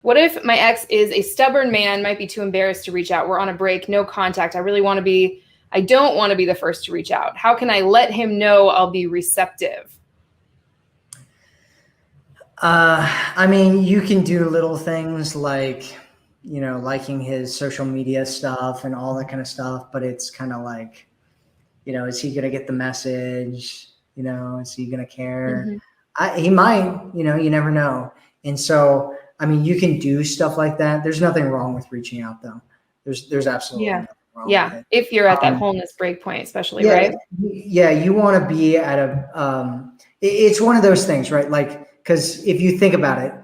What if my ex is a stubborn man, might be too embarrassed to reach out? We're on a break, no contact. I don't want to be the first to reach out. How can I let him know I'll be receptive? I mean, you can do little things like, liking his social media stuff and all that kind of stuff, but it's kind of like, is he going to get the message? Is he going to care? He might, you never know. And so, I mean, you can do stuff like that. There's nothing wrong with reaching out though. There's absolutely nothing wrong with it. If you're at that wholeness break point, especially, yeah, right? Yeah. You want to be at it's one of those things, right? Like, because if you think about it,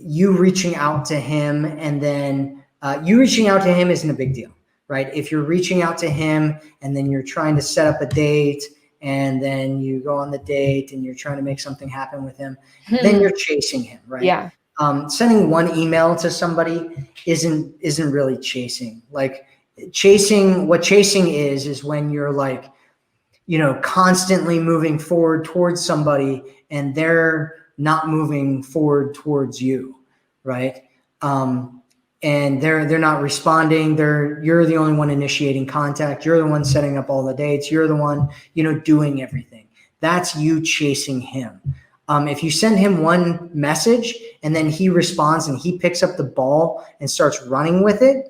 you reaching out to him and then you reaching out to him isn't a big deal, right? If you're reaching out to him and then you're trying to set up a date and then you go on the date and you're trying to make something happen with him, then you're chasing him, right? Yeah. Sending one email to somebody isn't really chasing. Like what chasing is when you're like, constantly moving forward towards somebody and they're not moving forward towards you, right? And they're not responding. You're the only one initiating contact. You're the one setting up all the dates. You're the one, doing everything. That's you chasing him. If you send him one message and then he responds and he picks up the ball and starts running with it,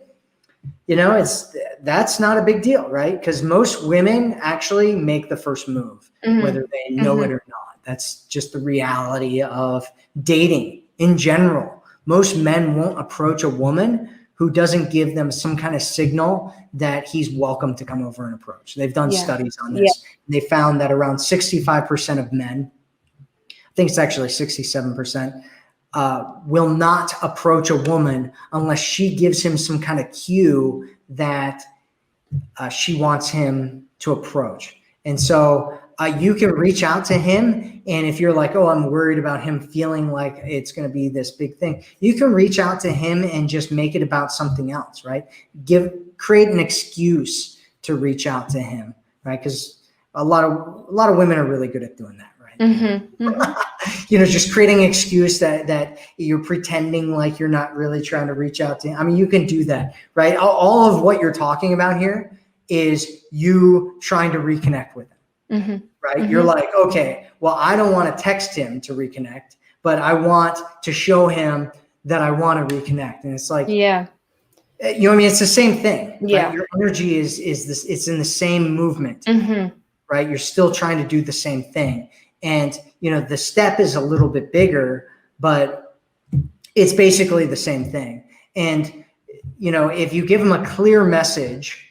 that's not a big deal, right? Because most women actually make the first move, whether they know it or not. That's just the reality of dating in general. Most men won't approach a woman who doesn't give them some kind of signal that he's welcome to come over and approach. They've done studies on this. They found that around 65% of men, I think it's actually 67%, will not approach a woman unless she gives him some kind of cue that she wants him to approach. And so you can reach out to him. And if you're like, oh, I'm worried about him feeling like it's going to be this big thing, you can reach out to him and just make it about something else, right? Create an excuse to reach out to him, right? Because a lot of women are really good at doing that, right? Just creating an excuse that you're pretending like you're not really trying to reach out to him. I mean, you can do that, right? All of what you're talking about here is you trying to reconnect with him, right? You're like, okay, well, I don't want to text him to reconnect, but I want to show him that I want to reconnect. And it's like, it's the same thing. Yeah. Right? Your energy is this, it's in the same movement, right? You're still trying to do the same thing. And, the step is a little bit bigger, but it's basically the same thing. And, if you give him a clear message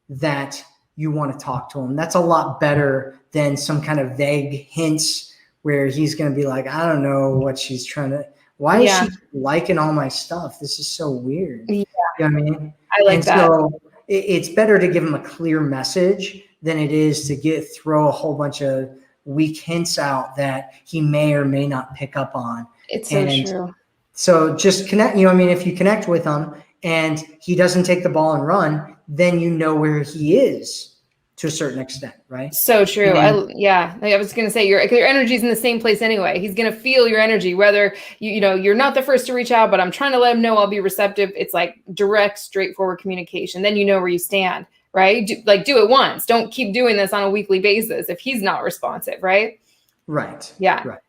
that you want to talk to him, that's a lot better than some kind of vague hints where he's going to be like, I don't know what she's trying to, why is she liking all my stuff? This is so weird. Yeah. You know what I mean? I like that. So it's better to give him a clear message than it is to throw a whole bunch of weak hints out that he may or may not pick up on. It's so true. So just connect, if you connect with him and he doesn't take the ball and run, then you know where he is to a certain extent, right? So true. I was going to say your energy is in the same place anyway. He's going to feel your energy, whether you're not the first to reach out, but I'm trying to let him know I'll be receptive. It's like direct, straightforward communication. Then you know where you stand. Right? Do it once. Don't keep doing this on a weekly basis if he's not responsive, right? Right. Yeah. Right.